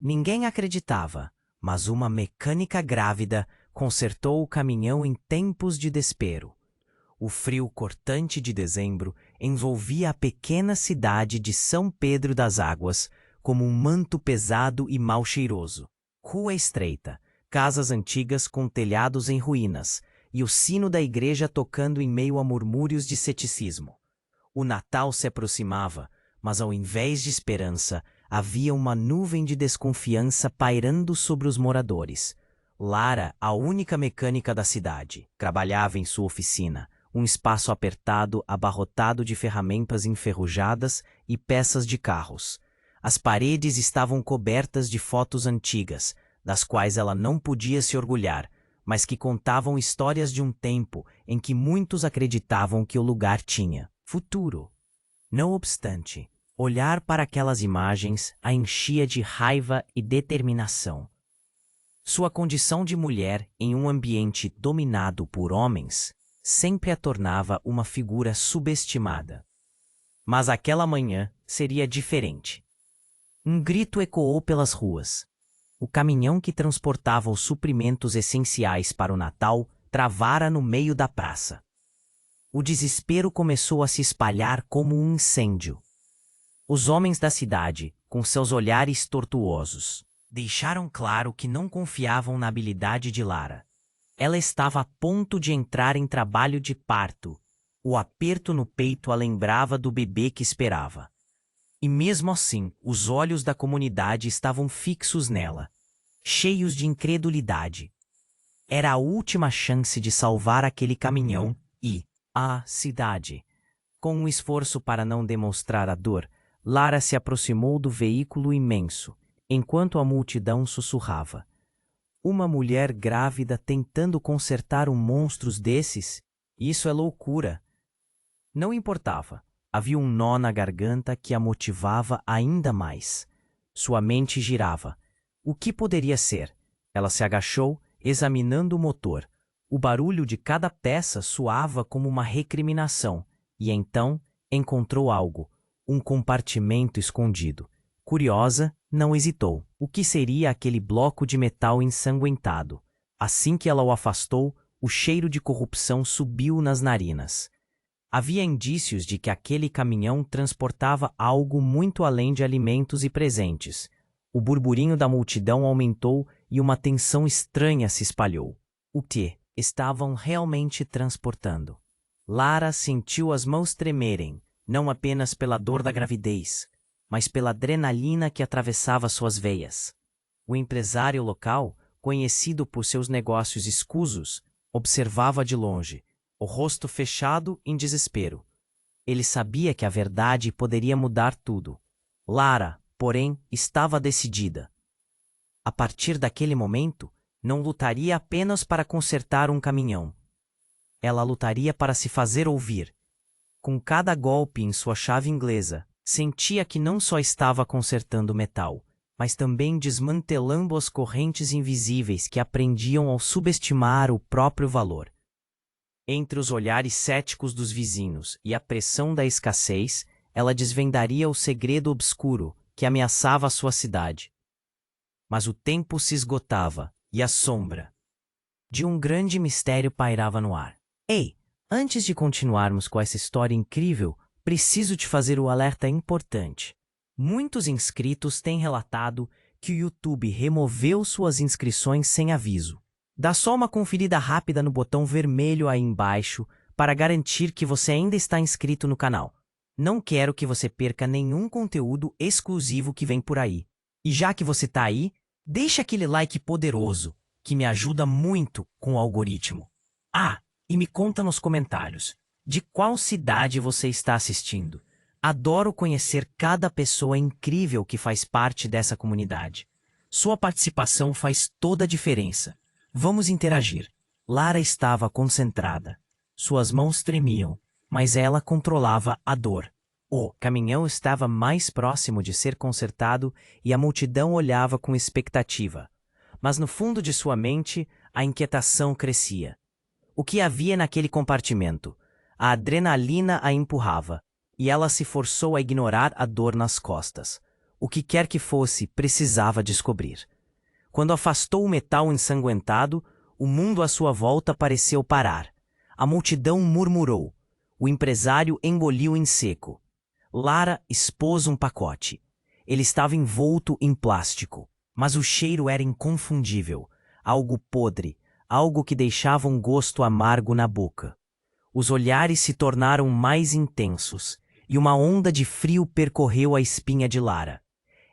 Ninguém acreditava, mas uma mecânica grávida consertou o caminhão em tempos de desespero. O frio cortante de dezembro envolvia a pequena cidade de São Pedro das Águas como um manto pesado e mal cheiroso. Rua estreita, casas antigas com telhados em ruínas, e o sino da igreja tocando em meio a murmúrios de ceticismo. O Natal se aproximava, mas ao invés de esperança, havia uma nuvem de desconfiança pairando sobre os moradores. Lara, a única mecânica da cidade, trabalhava em sua oficina, um espaço apertado, abarrotado de ferramentas enferrujadas e peças de carros. As paredes estavam cobertas de fotos antigas, das quais ela não podia se orgulhar, mas que contavam histórias de um tempo em que muitos acreditavam que o lugar tinha futuro. Não obstante, olhar para aquelas imagens a enchia de raiva e determinação. Sua condição de mulher em um ambiente dominado por homens sempre a tornava uma figura subestimada. Mas aquela manhã seria diferente. Um grito ecoou pelas ruas. O caminhão que transportava os suprimentos essenciais para o Natal travara no meio da praça. O desespero começou a se espalhar como um incêndio. Os homens da cidade, com seus olhares tortuosos, deixaram claro que não confiavam na habilidade de Lara. Ela estava a ponto de entrar em trabalho de parto. O aperto no peito a lembrava do bebê que esperava. E mesmo assim, os olhos da comunidade estavam fixos nela, cheios de incredulidade. Era a última chance de salvar aquele caminhão e a cidade. Com um esforço para não demonstrar a dor, Lara se aproximou do veículo imenso, enquanto a multidão sussurrava. Uma mulher grávida tentando consertar um monstro desses? Isso é loucura. Não importava. Havia um nó na garganta que a motivava ainda mais. Sua mente girava. O que poderia ser? Ela se agachou, examinando o motor. O barulho de cada peça soava como uma recriminação, e então encontrou algo, um compartimento escondido. Curiosa, não hesitou. O que seria aquele bloco de metal ensanguentado? Assim que ela o afastou, o cheiro de corrupção subiu nas narinas. Havia indícios de que aquele caminhão transportava algo muito além de alimentos e presentes. O burburinho da multidão aumentou e uma tensão estranha se espalhou. O que estavam realmente transportando? Lara sentiu as mãos tremerem, não apenas pela dor da gravidez, mas pela adrenalina que atravessava suas veias. O empresário local, conhecido por seus negócios escusos, observava de longe, o rosto fechado em desespero. Ele sabia que a verdade poderia mudar tudo. Lara, porém, estava decidida. A partir daquele momento, não lutaria apenas para consertar um caminhão. Ela lutaria para se fazer ouvir. Com cada golpe em sua chave inglesa, sentia que não só estava consertando metal, mas também desmantelando as correntes invisíveis que a prendiam ao subestimar o próprio valor. Entre os olhares céticos dos vizinhos e a pressão da escassez, ela desvendaria o segredo obscuro que ameaçava a sua cidade. Mas o tempo se esgotava e a sombra de um grande mistério pairava no ar. Ei, antes de continuarmos com essa história incrível, preciso te fazer o alerta importante. Muitos inscritos têm relatado que o YouTube removeu suas inscrições sem aviso. Dá só uma conferida rápida no botão vermelho aí embaixo para garantir que você ainda está inscrito no canal. Não quero que você perca nenhum conteúdo exclusivo que vem por aí. E já que você está aí, deixa aquele like poderoso, que me ajuda muito com o algoritmo. Ah, e me conta nos comentários, de qual cidade você está assistindo. Adoro conhecer cada pessoa incrível que faz parte dessa comunidade. Sua participação faz toda a diferença. Vamos interagir. Lara estava concentrada. Suas mãos tremiam, mas ela controlava a dor. O caminhão estava mais próximo de ser consertado e a multidão olhava com expectativa. Mas no fundo de sua mente, a inquietação crescia. O que havia naquele compartimento? A adrenalina a empurrava, e ela se forçou a ignorar a dor nas costas. O que quer que fosse, precisava descobrir. Quando afastou o metal ensanguentado, o mundo à sua volta pareceu parar. A multidão murmurou. O empresário engoliu em seco. Lara expôs um pacote. Ele estava envolto em plástico, mas o cheiro era inconfundível. Algo podre, algo que deixava um gosto amargo na boca. Os olhares se tornaram mais intensos, e uma onda de frio percorreu a espinha de Lara.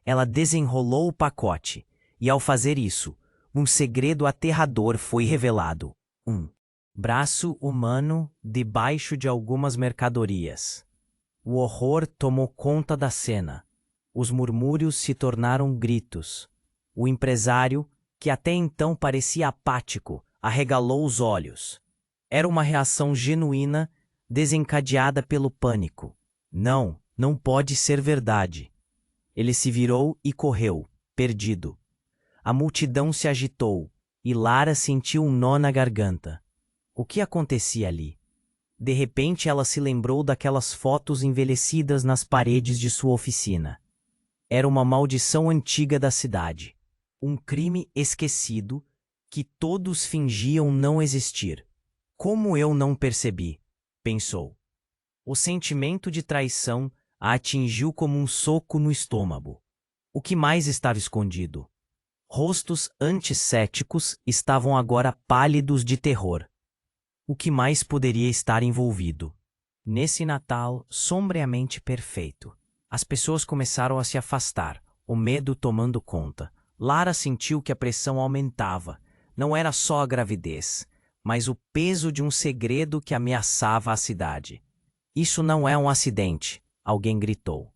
Ela desenrolou o pacote, e ao fazer isso, um segredo aterrador foi revelado. Um braço humano debaixo de algumas mercadorias. O horror tomou conta da cena. Os murmúrios se tornaram gritos. O empresário, que até então parecia apático, arregalou os olhos. Era uma reação genuína, desencadeada pelo pânico. Não, não pode ser verdade. Ele se virou e correu, perdido. A multidão se agitou, e Lara sentiu um nó na garganta. O que acontecia ali? De repente ela se lembrou daquelas fotos envelhecidas nas paredes de sua oficina. Era uma maldição antiga da cidade. Um crime esquecido que todos fingiam não existir. Como eu não percebi? Pensou. O sentimento de traição a atingiu como um soco no estômago. O que mais estava escondido? Rostos anticéticos estavam agora pálidos de terror. O que mais poderia estar envolvido? Nesse Natal sombriamente perfeito, as pessoas começaram a se afastar, o medo tomando conta. Lara sentiu que a pressão aumentava. Não era só a gravidez, mas o peso de um segredo que ameaçava a cidade. Isso não é um acidente, alguém gritou.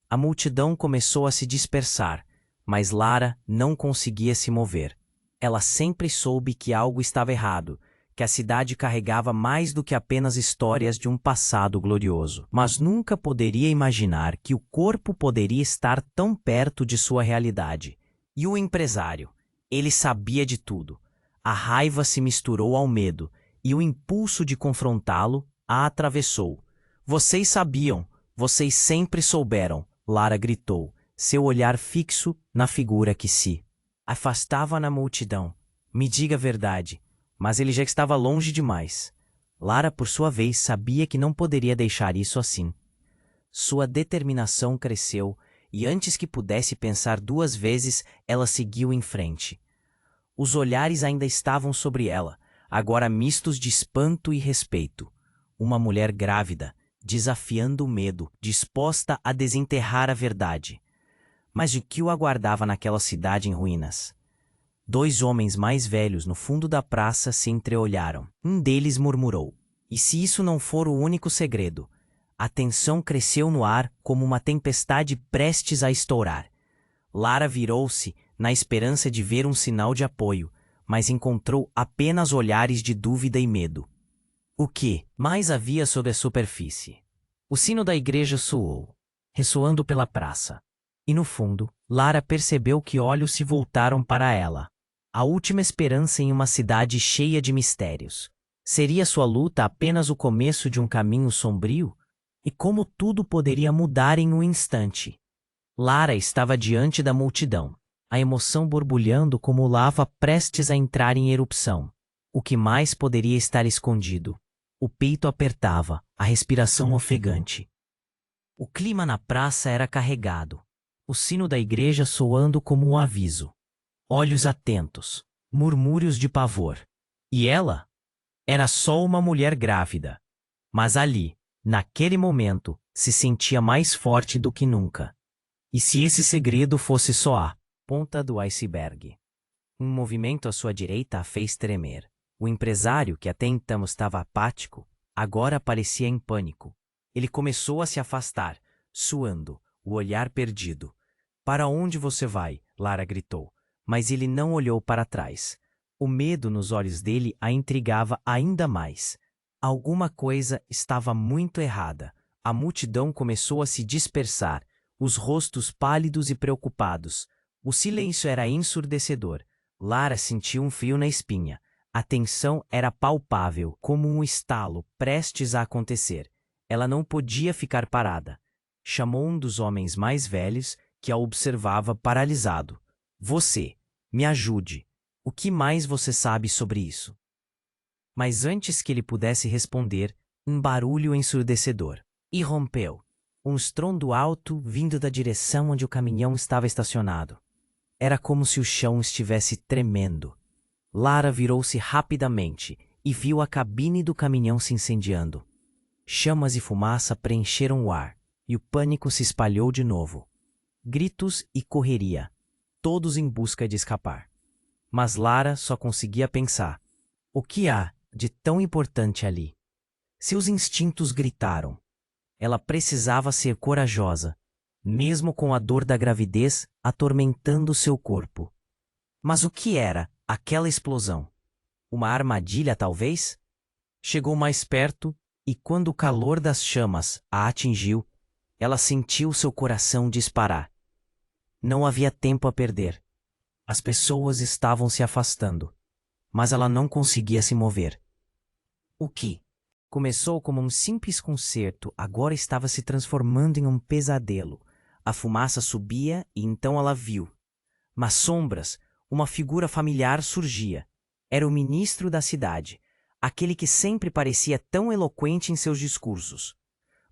A multidão começou a se dispersar, mas Lara não conseguia se mover. Ela sempre soube que algo estava errado, que a cidade carregava mais do que apenas histórias de um passado glorioso. Mas nunca poderia imaginar que o corpo poderia estar tão perto de sua realidade. E o empresário? Ele sabia de tudo. A raiva se misturou ao medo, e o impulso de confrontá-lo a atravessou. Vocês sabiam, vocês sempre souberam, Lara gritou, seu olhar fixo na figura que se afastava na multidão. Me diga a verdade. Mas ele já estava longe demais. Lara, por sua vez, sabia que não poderia deixar isso assim. Sua determinação cresceu, e antes que pudesse pensar duas vezes, ela seguiu em frente. Os olhares ainda estavam sobre ela, agora mistos de espanto e respeito. Uma mulher grávida, desafiando o medo, disposta a desenterrar a verdade. Mas de que o aguardava naquela cidade em ruínas? Dois homens mais velhos no fundo da praça se entreolharam. Um deles murmurou: "E se isso não for o único segredo?" A tensão cresceu no ar como uma tempestade prestes a estourar. Lara virou-se na esperança de ver um sinal de apoio, mas encontrou apenas olhares de dúvida e medo. O que mais havia sob a superfície? O sino da igreja soou, ressoando pela praça. E no fundo, Lara percebeu que olhos se voltaram para ela. A última esperança em uma cidade cheia de mistérios. Seria sua luta apenas o começo de um caminho sombrio? E como tudo poderia mudar em um instante? Lara estava diante da multidão, a emoção borbulhando como lava prestes a entrar em erupção. O que mais poderia estar escondido? O peito apertava, a respiração ofegante. O clima na praça era carregado. O sino da igreja soando como um aviso. Olhos atentos, murmúrios de pavor. E ela? Era só uma mulher grávida. Mas ali, naquele momento, se sentia mais forte do que nunca. E se esse segredo fosse só a ponta do iceberg? Um movimento à sua direita a fez tremer. O empresário, que até então estava apático, agora parecia em pânico. Ele começou a se afastar, suando, o olhar perdido. "Para onde você vai?" Lara gritou. Mas ele não olhou para trás. O medo nos olhos dele a intrigava ainda mais. Alguma coisa estava muito errada. A multidão começou a se dispersar, os rostos pálidos e preocupados. O silêncio era ensurdecedor. Lara sentiu um frio na espinha. A tensão era palpável, como um estalo prestes a acontecer. Ela não podia ficar parada. Chamou um dos homens mais velhos, que a observava paralisado. Você, me ajude. O que mais você sabe sobre isso? Mas antes que ele pudesse responder, um barulho ensurdecedor irrompeu. Um estrondo alto vindo da direção onde o caminhão estava estacionado. Era como se o chão estivesse tremendo. Lara virou-se rapidamente e viu a cabine do caminhão se incendiando. Chamas e fumaça preencheram o ar, e o pânico se espalhou de novo. Gritos e correria, todos em busca de escapar. Mas Lara só conseguia pensar: o que há de tão importante ali? Seus instintos gritaram. Ela precisava ser corajosa, mesmo com a dor da gravidez atormentando seu corpo. Mas o que era aquela explosão? Uma armadilha, talvez? Chegou mais perto e, quando o calor das chamas a atingiu, ela sentiu seu coração disparar. Não havia tempo a perder. As pessoas estavam se afastando, mas ela não conseguia se mover. O que começou como um simples concerto agora estava se transformando em um pesadelo. A fumaça subia e então ela viu. Nas sombras, uma figura familiar surgia. Era o ministro da cidade, aquele que sempre parecia tão eloquente em seus discursos.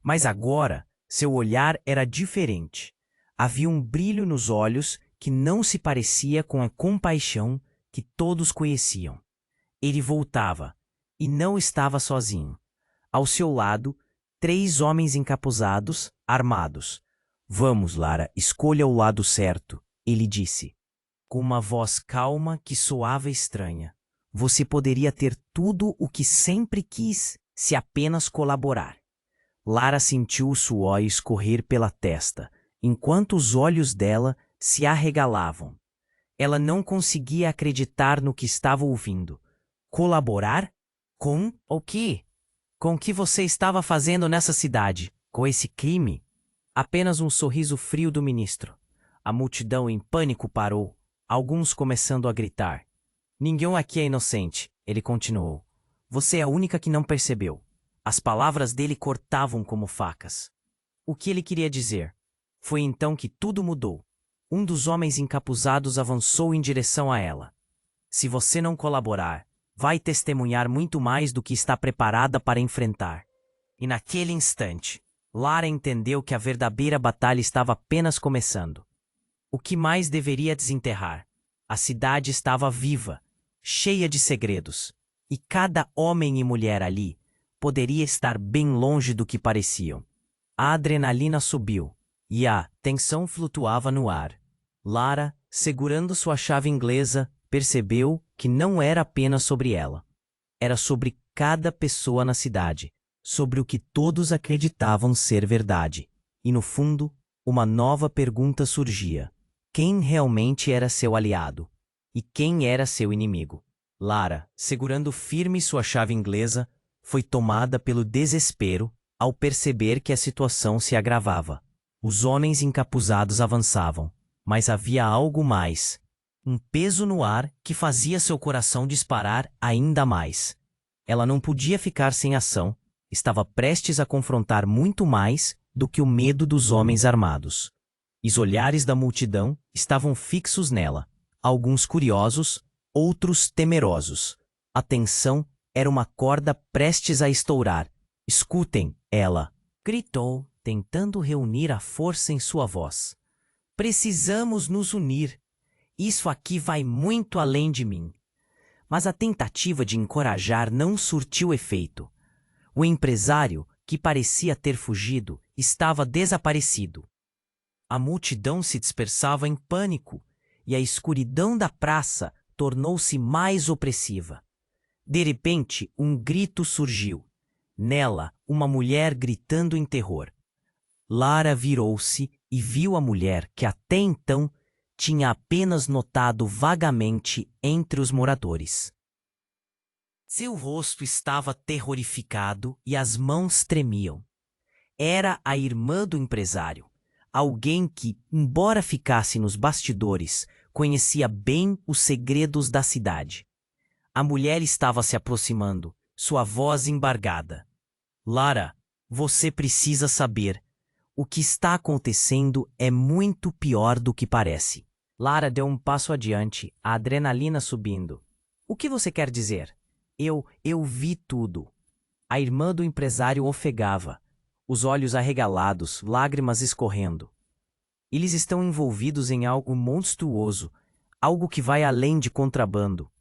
Mas agora, seu olhar era diferente. Havia um brilho nos olhos que não se parecia com a compaixão que todos conheciam. Ele voltava, e não estava sozinho. Ao seu lado, 3 homens encapuzados, armados. Vamos, Lara, escolha o lado certo, ele disse, com uma voz calma que soava estranha. Você poderia ter tudo o que sempre quis, se apenas colaborar. Lara sentiu o suor escorrer pela testa, enquanto os olhos dela se arregalavam. Ela não conseguia acreditar no que estava ouvindo. Colaborar? Com o quê? Com o que você estava fazendo nessa cidade? Com esse crime? Apenas um sorriso frio do ministro. A multidão em pânico parou, alguns começando a gritar. Ninguém aqui é inocente, ele continuou. Você é a única que não percebeu. As palavras dele cortavam como facas. O que ele queria dizer? Foi então que tudo mudou. Um dos homens encapuzados avançou em direção a ela. Se você não colaborar, vai testemunhar muito mais do que está preparada para enfrentar. E naquele instante, Lara entendeu que a verdadeira batalha estava apenas começando. O que mais deveria desenterrar? A cidade estava viva, cheia de segredos, e cada homem e mulher ali poderia estar bem longe do que pareciam. A adrenalina subiu, e a tensão flutuava no ar. Lara, segurando sua chave inglesa, percebeu que não era apenas sobre ela. Era sobre cada pessoa na cidade, sobre o que todos acreditavam ser verdade. E no fundo, uma nova pergunta surgia. Quem realmente era seu aliado? E quem era seu inimigo? Lara, segurando firme sua chave inglesa, foi tomada pelo desespero ao perceber que a situação se agravava. Os homens encapuzados avançavam, mas havia algo mais. Um peso no ar que fazia seu coração disparar ainda mais. Ela não podia ficar sem ação, estava prestes a confrontar muito mais do que o medo dos homens armados. Os olhares da multidão estavam fixos nela, alguns curiosos, outros temerosos. A tensão era uma corda prestes a estourar. Escutem, ela gritou, tentando reunir a força em sua voz. Precisamos nos unir. Isso aqui vai muito além de mim. Mas a tentativa de encorajar não surtiu efeito. O empresário, que parecia ter fugido, estava desaparecido. A multidão se dispersava em pânico, e a escuridão da praça tornou-se mais opressiva. De repente, um grito surgiu. Nela, uma mulher gritando em terror. Lara virou-se e viu a mulher que até então tinha apenas notado vagamente entre os moradores. Seu rosto estava terrorificado e as mãos tremiam. Era a irmã do empresário, alguém que, embora ficasse nos bastidores, conhecia bem os segredos da cidade. A mulher estava se aproximando, sua voz embargada. Lara, você precisa saber. O que está acontecendo é muito pior do que parece. Lara deu um passo adiante, a adrenalina subindo. O que você quer dizer? Eu vi tudo. A irmã do empresário ofegava, os olhos arregalados, lágrimas escorrendo. Eles estão envolvidos em algo monstruoso, algo que vai além de contrabando.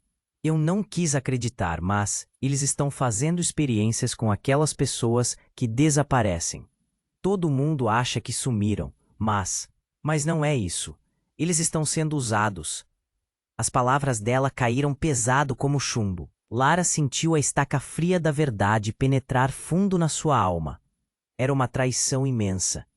Eu não quis acreditar, mas eles estão fazendo experiências com aquelas pessoas que desaparecem. Todo mundo acha que sumiram, mas não é isso. Eles estão sendo usados. As palavras dela caíram pesado como chumbo. Lara sentiu a estaca fria da verdade penetrar fundo na sua alma. Era uma traição imensa.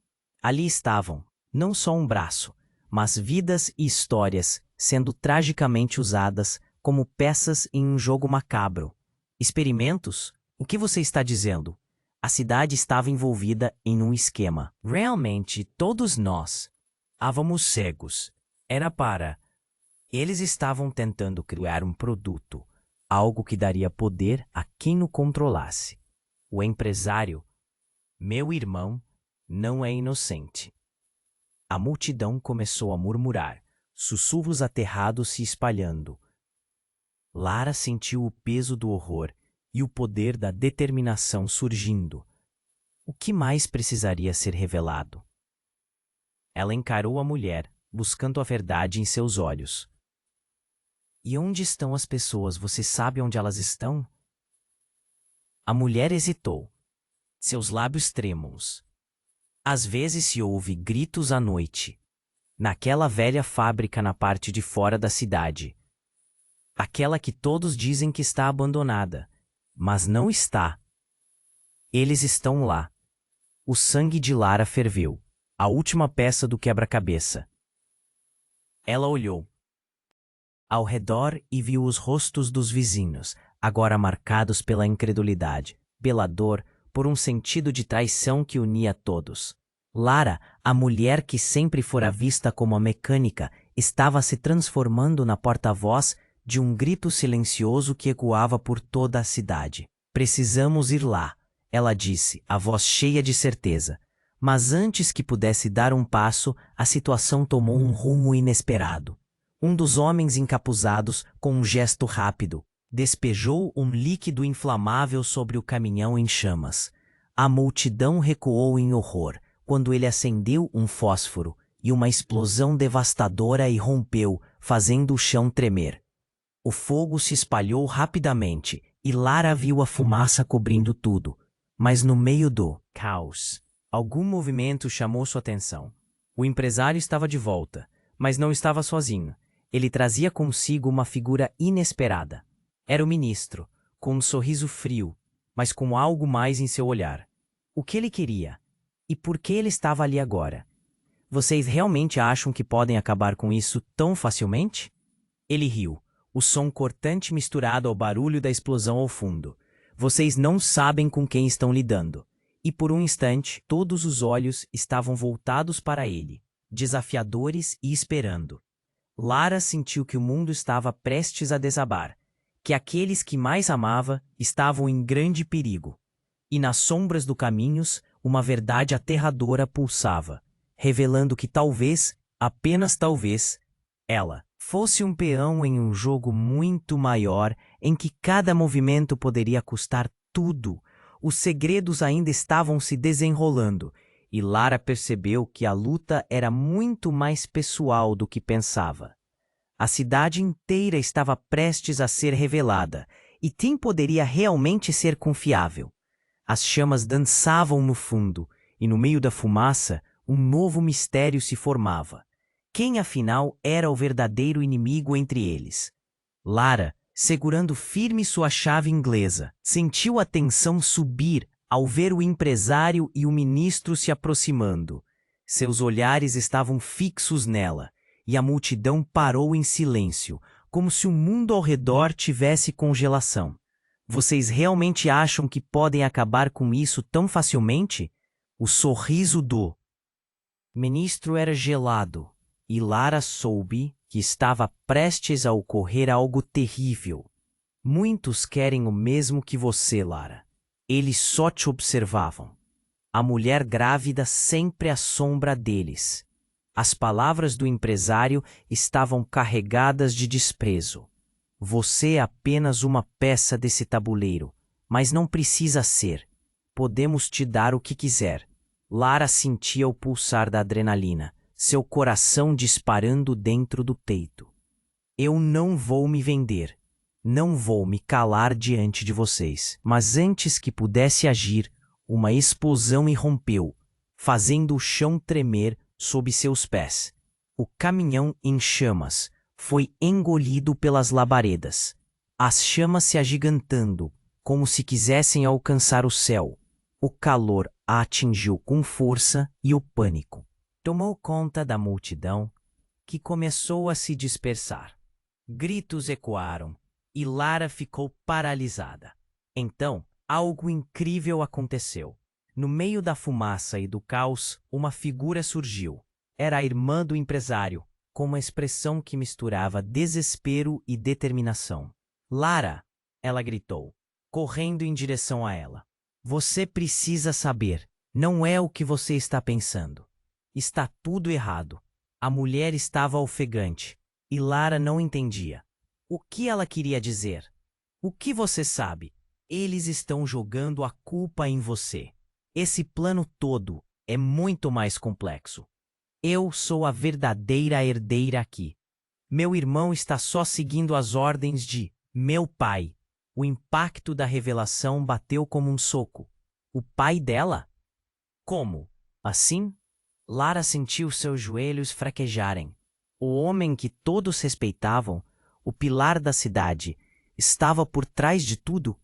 Ali estavam, não só um braço, mas vidas e histórias sendo tragicamente usadas como peças em um jogo macabro. Experimentos? O que você está dizendo? A cidade estava envolvida em um esquema. Realmente, todos nós estávamos cegos. Era para... Eles estavam tentando criar um produto, algo que daria poder a quem o controlasse. O empresário, meu irmão, não é inocente. A multidão começou a murmurar, sussurros aterrados se espalhando. Lara sentiu o peso do horror e o poder da determinação surgindo. O que mais precisaria ser revelado? Ela encarou a mulher, buscando a verdade em seus olhos. E onde estão as pessoas? Você sabe onde elas estão? A mulher hesitou, seus lábios trêmulos. Às vezes se ouve gritos à noite, naquela velha fábrica na parte de fora da cidade. Aquela que todos dizem que está abandonada, mas não está. Eles estão lá. O sangue de Lara ferveu, a última peça do quebra-cabeça. Ela olhou ao redor e viu os rostos dos vizinhos, agora marcados pela incredulidade, pela dor, por um sentido de traição que unia todos. Lara, a mulher que sempre fora vista como a mecânica, estava se transformando na porta-voz de um grito silencioso que ecoava por toda a cidade. Precisamos ir lá, ela disse, a voz cheia de certeza. Mas antes que pudesse dar um passo, a situação tomou um rumo inesperado. Um dos homens encapuzados, com um gesto rápido, despejou um líquido inflamável sobre o caminhão em chamas. A multidão recuou em horror quando ele acendeu um fósforo e uma explosão devastadora irrompeu, fazendo o chão tremer. O fogo se espalhou rapidamente e Lara viu a fumaça cobrindo tudo. Mas no meio do caos, algum movimento chamou sua atenção. O empresário estava de volta, mas não estava sozinho. Ele trazia consigo uma figura inesperada. Era o ministro, com um sorriso frio, mas com algo mais em seu olhar. O que ele queria? E por que ele estava ali agora? Vocês realmente acham que podem acabar com isso tão facilmente? Ele riu, o som cortante misturado ao barulho da explosão ao fundo. Vocês não sabem com quem estão lidando. E por um instante, todos os olhos estavam voltados para ele, desafiadores e esperando. Lara sentiu que o mundo estava prestes a desabar, que aqueles que mais amava estavam em grande perigo. E nas sombras do caminhos, uma verdade aterradora pulsava, revelando que talvez, apenas talvez, ela fosse um peão em um jogo muito maior em que cada movimento poderia custar tudo. Os segredos ainda estavam se desenrolando, e Lara percebeu que a luta era muito mais pessoal do que pensava. A cidade inteira estava prestes a ser revelada, e quem poderia realmente ser confiável? As chamas dançavam no fundo, e no meio da fumaça, um novo mistério se formava. Quem, afinal, era o verdadeiro inimigo entre eles? Lara, segurando firme sua chave inglesa, sentiu a tensão subir ao ver o empresário e o ministro se aproximando. Seus olhares estavam fixos nela, e a multidão parou em silêncio, como se o mundo ao redor tivesse congelação. Vocês realmente acham que podem acabar com isso tão facilmente? O sorriso do ministro era gelado, e Lara soube que estava prestes a ocorrer algo terrível. Muitos querem o mesmo que você, Lara. Eles só te observavam. A mulher grávida sempre à sombra deles. As palavras do empresário estavam carregadas de desprezo. Você é apenas uma peça desse tabuleiro, mas não precisa ser. Podemos te dar o que quiser. Lara sentia o pulsar da adrenalina, seu coração disparando dentro do peito. Eu não vou me vender. Não vou me calar diante de vocês. Mas antes que pudesse agir, uma explosão irrompeu, fazendo o chão tremer sob seus pés. O caminhão em chamas foi engolido pelas labaredas. As chamas se agigantando, como se quisessem alcançar o céu. O calor a atingiu com força e o pânico tomou conta da multidão, que começou a se dispersar. Gritos ecoaram e Lara ficou paralisada. Então, algo incrível aconteceu. No meio da fumaça e do caos, uma figura surgiu. Era a irmã do empresário, com uma expressão que misturava desespero e determinação. Lara, ela gritou, correndo em direção a ela. Você precisa saber, não é o que você está pensando. Está tudo errado. A mulher estava ofegante, e Lara não entendia. O que ela queria dizer? O que você sabe? Eles estão jogando a culpa em você. Esse plano todo é muito mais complexo. Eu sou a verdadeira herdeira aqui. Meu irmão está só seguindo as ordens de meu pai. O impacto da revelação bateu como um soco. O pai dela? Como? Assim? Lara sentiu seus joelhos fraquejarem. O homem que todos respeitavam, o pilar da cidade, estava por trás de tudo?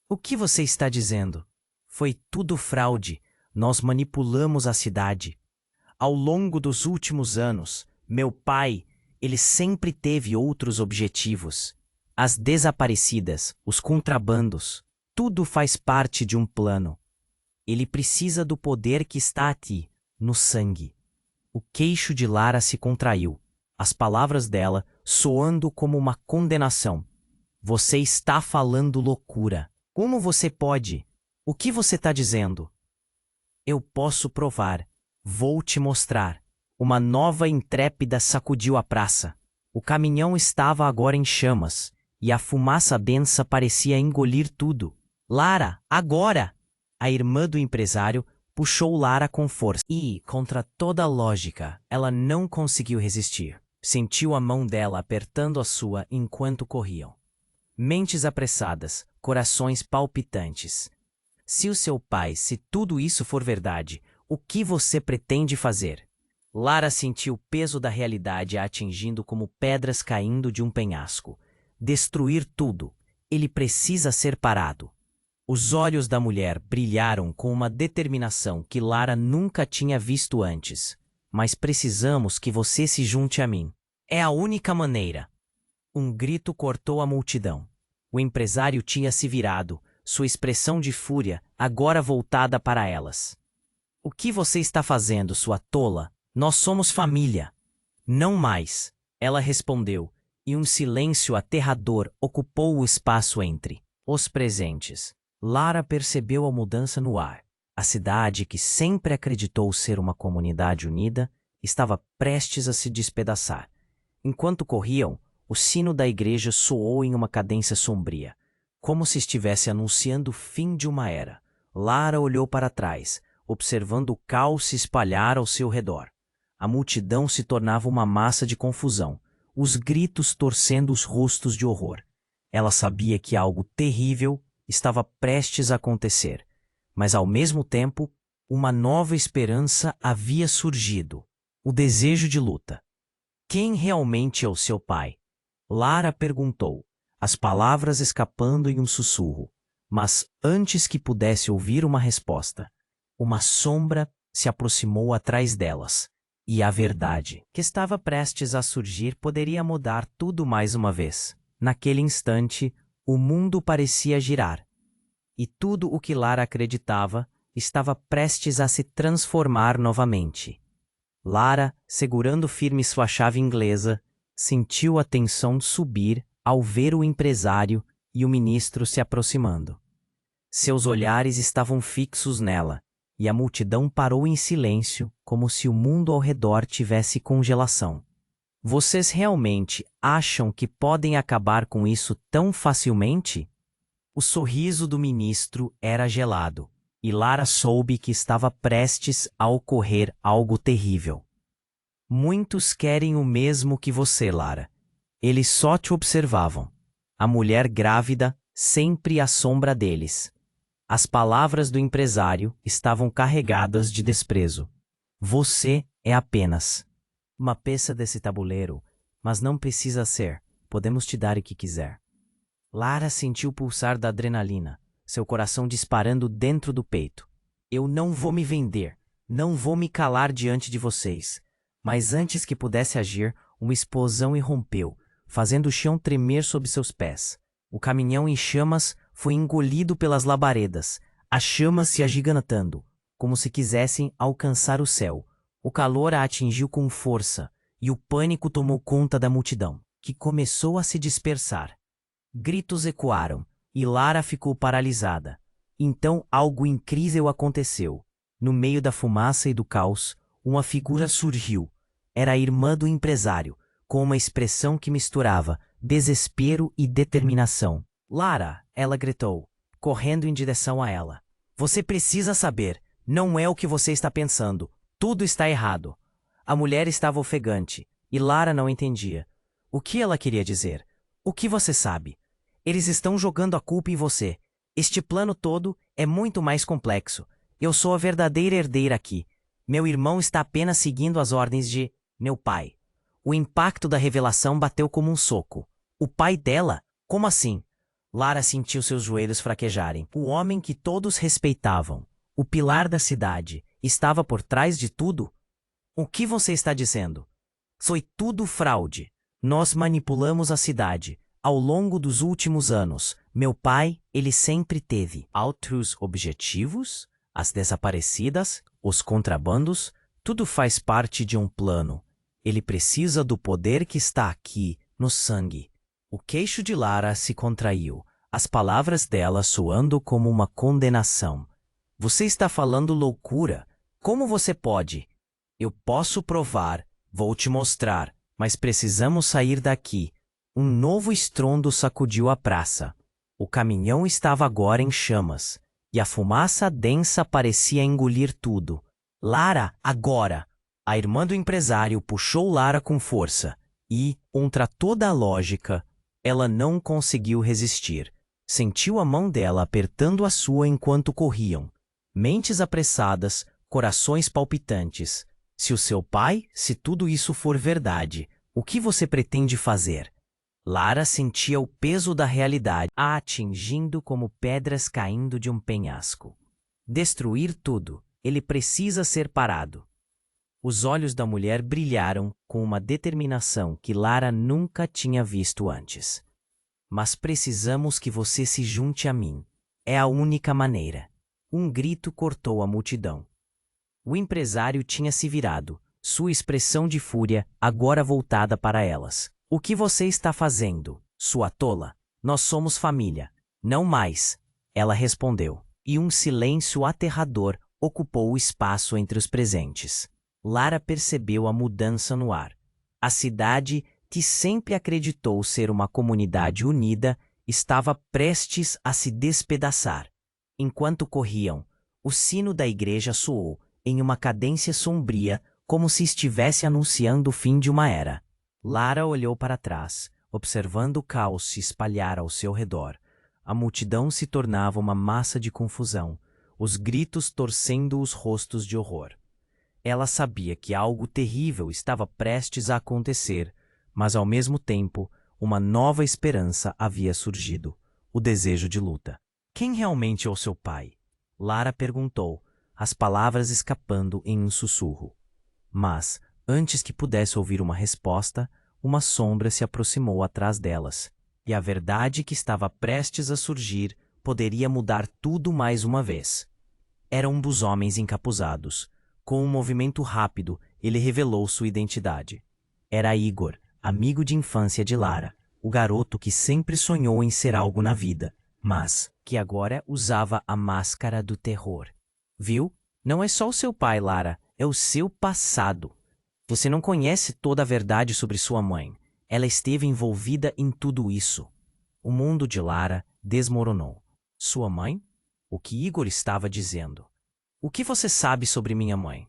O que você está dizendo? Foi tudo fraude. Nós manipulamos a cidade. Ao longo dos últimos anos, meu pai, ele sempre teve outros objetivos. As desaparecidas, os contrabandos, tudo faz parte de um plano. Ele precisa do poder que está aqui, no sangue. O queixo de Lara se contraiu, as palavras dela soando como uma condenação. Você está falando loucura. Como você pode? O que você está dizendo? Eu posso provar. Vou te mostrar. Uma nova intrépida sacudiu a praça. O caminhão estava agora em chamas, e a fumaça densa parecia engolir tudo. Lara, agora! A irmã do empresário puxou Lara com força e, contra toda lógica, ela não conseguiu resistir. Sentiu a mão dela apertando a sua enquanto corriam. Mentes apressadas, corações palpitantes. Se o seu pai, se tudo isso for verdade, o que você pretende fazer? Lara sentiu o peso da realidade a atingindo como pedras caindo de um penhasco. Destruir tudo. Ele precisa ser parado. Os olhos da mulher brilharam com uma determinação que Lara nunca tinha visto antes. Mas precisamos que você se junte a mim. É a única maneira. Um grito cortou a multidão. O empresário tinha se virado, sua expressão de fúria agora voltada para elas. O que você está fazendo, sua tola? Nós somos família. Não mais, ela respondeu, e um silêncio aterrador ocupou o espaço entre os presentes. Lara percebeu a mudança no ar. A cidade, que sempre acreditou ser uma comunidade unida, estava prestes a se despedaçar. Enquanto corriam, o sino da igreja soou em uma cadência sombria, como se estivesse anunciando o fim de uma era. Lara olhou para trás, observando o caos se espalhar ao seu redor. A multidão se tornava uma massa de confusão, os gritos torcendo os rostos de horror. Ela sabia que algo terrível estava prestes a acontecer, mas ao mesmo tempo, uma nova esperança havia surgido, o desejo de luta. Quem realmente é o seu pai? Lara perguntou, as palavras escapando em um sussurro, mas antes que pudesse ouvir uma resposta, uma sombra se aproximou atrás delas, e a verdade que estava prestes a surgir poderia mudar tudo mais uma vez. Naquele instante, o mundo parecia girar, e tudo o que Lara acreditava estava prestes a se transformar novamente. Lara, segurando firme sua chave inglesa, sentiu a tensão subir ao ver o empresário e o ministro se aproximando. Seus olhares estavam fixos nela, e a multidão parou em silêncio, como se o mundo ao redor tivesse congelação. Vocês realmente acham que podem acabar com isso tão facilmente? O sorriso do ministro era gelado, e Lara soube que estava prestes a ocorrer algo terrível. Muitos querem o mesmo que você, Lara. Eles só te observavam. A mulher grávida sempre à sombra deles. As palavras do empresário estavam carregadas de desprezo. Você é apenas uma peça desse tabuleiro, mas não precisa ser. Podemos te dar o que quiser. Lara sentiu o pulsar da adrenalina, seu coração disparando dentro do peito. Eu não vou me vender, não vou me calar diante de vocês. Mas antes que pudesse agir, uma explosão irrompeu, fazendo o chão tremer sob seus pés. O caminhão em chamas foi engolido pelas labaredas, as chamas se agigantando, como se quisessem alcançar o céu. O calor a atingiu com força, e o pânico tomou conta da multidão, que começou a se dispersar. Gritos ecoaram, e Lara ficou paralisada. Então algo incrível aconteceu. No meio da fumaça e do caos, uma figura surgiu. Era a irmã do empresário, com uma expressão que misturava desespero e determinação. Lara, ela gritou, correndo em direção a ela. Você precisa saber, não é o que você está pensando. Tudo está errado. A mulher estava ofegante, e Lara não entendia. O que ela queria dizer? O que você sabe? Eles estão jogando a culpa em você. Este plano todo é muito mais complexo. Eu sou a verdadeira herdeira aqui. Meu irmão está apenas seguindo as ordens de meu pai. O impacto da revelação bateu como um soco. O pai dela? Como assim? Lara sentiu seus joelhos fraquejarem. O homem que todos respeitavam, o pilar da cidade, estava por trás de tudo? O que você está dizendo? Foi tudo fraude. Nós manipulamos a cidade. Ao longo dos últimos anos, meu pai, ele sempre teve outros objetivos, as desaparecidas, os contrabandos, tudo faz parte de um plano. Ele precisa do poder que está aqui, no sangue. O queixo de Lara se contraiu, as palavras dela soando como uma condenação. Você está falando loucura. Como você pode? Eu posso provar, vou te mostrar, mas precisamos sair daqui. Um novo estrondo sacudiu a praça. O caminhão estava agora em chamas, e a fumaça densa parecia engolir tudo. Lara, agora! A irmã do empresário puxou Lara com força, e, contra toda a lógica, ela não conseguiu resistir. Sentiu a mão dela apertando a sua enquanto corriam. Mentes apressadas, corações palpitantes. Se o seu pai, se tudo isso for verdade, o que você pretende fazer? Lara sentia o peso da realidade a atingindo como pedras caindo de um penhasco. Destruir tudo. Ele precisa ser parado. Os olhos da mulher brilharam com uma determinação que Lara nunca tinha visto antes. Mas precisamos que você se junte a mim. É a única maneira. Um grito cortou a multidão. O empresário tinha se virado, sua expressão de fúria agora voltada para elas. O que você está fazendo, sua tola? Nós somos família. Não mais, ela respondeu. E um silêncio aterrador ocupou o espaço entre os presentes. Lara percebeu a mudança no ar. A cidade, que sempre acreditou ser uma comunidade unida, estava prestes a se despedaçar. Enquanto corriam, o sino da igreja soou, em uma cadência sombria, como se estivesse anunciando o fim de uma era. Lara olhou para trás, observando o caos se espalhar ao seu redor. A multidão se tornava uma massa de confusão, os gritos torcendo os rostos de horror. Ela sabia que algo terrível estava prestes a acontecer, mas ao mesmo tempo, uma nova esperança havia surgido, o desejo de luta. Quem realmente é o seu pai? Lara perguntou, as palavras escapando em um sussurro. Mas, antes que pudesse ouvir uma resposta, uma sombra se aproximou atrás delas, e a verdade que estava prestes a surgir poderia mudar tudo mais uma vez. Era um dos homens encapuzados. Com um movimento rápido, ele revelou sua identidade. Era Igor, amigo de infância de Lara, o garoto que sempre sonhou em ser algo na vida, mas que agora usava a máscara do terror. Viu? Não é só o seu pai, Lara, é o seu passado. Você não conhece toda a verdade sobre sua mãe. Ela esteve envolvida em tudo isso. O mundo de Lara desmoronou. Sua mãe? O que Igor estava dizendo? O que você sabe sobre minha mãe?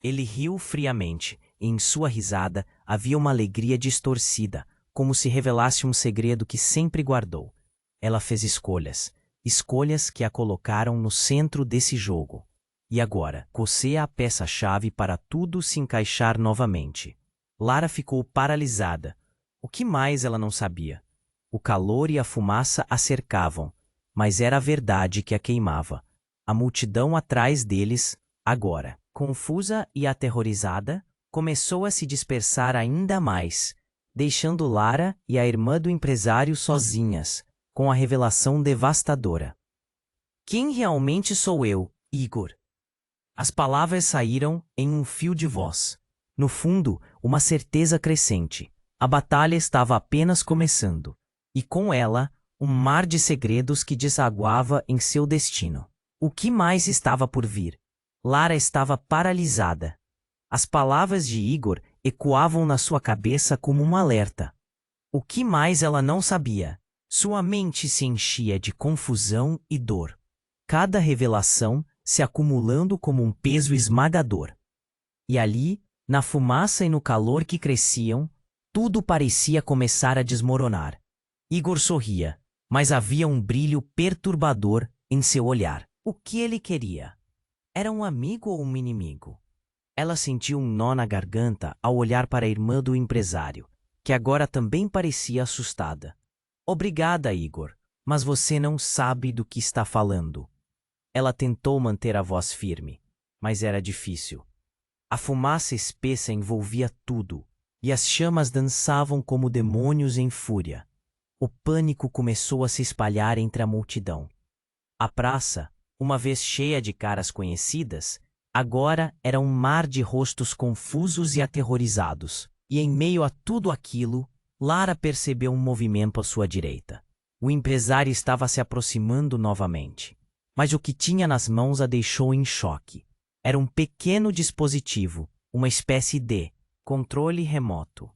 Ele riu friamente, e em sua risada havia uma alegria distorcida, como se revelasse um segredo que sempre guardou. Ela fez escolhas, escolhas que a colocaram no centro desse jogo. E agora, coceia a peça-chave para tudo se encaixar novamente. Lara ficou paralisada. O que mais ela não sabia? O calor e a fumaça a cercavam, mas era a verdade que a queimava. A multidão atrás deles, agora, confusa e aterrorizada, começou a se dispersar ainda mais, deixando Lara e a irmã do empresário sozinhas, com a revelação devastadora. Quem realmente sou eu, Igor? As palavras saíram em um fio de voz. No fundo, uma certeza crescente. A batalha estava apenas começando. E com ela, um mar de segredos que desaguava em seu destino. O que mais estava por vir? Lara estava paralisada. As palavras de Igor ecoavam na sua cabeça como um alerta. O que mais ela não sabia? Sua mente se enchia de confusão e dor. Cada revelação se acumulando como um peso esmagador. E ali, na fumaça e no calor que cresciam, tudo parecia começar a desmoronar. Igor sorria, mas havia um brilho perturbador em seu olhar. O que ele queria? Era um amigo ou um inimigo? Ela sentiu um nó na garganta ao olhar para a irmã do empresário, que agora também parecia assustada. Obrigada, Igor, mas você não sabe do que está falando. Ela tentou manter a voz firme, mas era difícil. A fumaça espessa envolvia tudo, e as chamas dançavam como demônios em fúria. O pânico começou a se espalhar entre a multidão. A praça, uma vez cheia de caras conhecidas, agora era um mar de rostos confusos e aterrorizados. E em meio a tudo aquilo, Lara percebeu um movimento à sua direita. O empresário estava se aproximando novamente. Mas o que tinha nas mãos a deixou em choque. Era um pequeno dispositivo, uma espécie de controle remoto.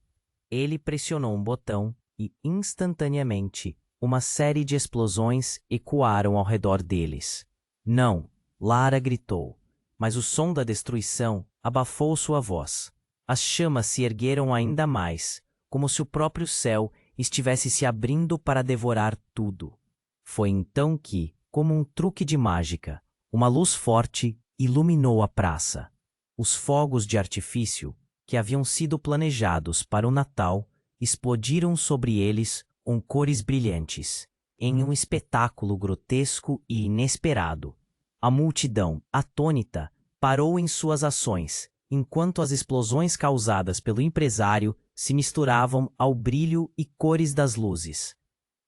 Ele pressionou um botão e, instantaneamente, uma série de explosões ecoaram ao redor deles. Não, Lara gritou, mas o som da destruição abafou sua voz. As chamas se ergueram ainda mais, como se o próprio céu estivesse se abrindo para devorar tudo. Foi então que, como um truque de mágica, uma luz forte iluminou a praça. Os fogos de artifício, que haviam sido planejados para o Natal, explodiram sobre eles com cores brilhantes, em um espetáculo grotesco e inesperado. A multidão, atônita, parou em suas ações, enquanto as explosões causadas pelo empresário se misturavam ao brilho e cores das luzes.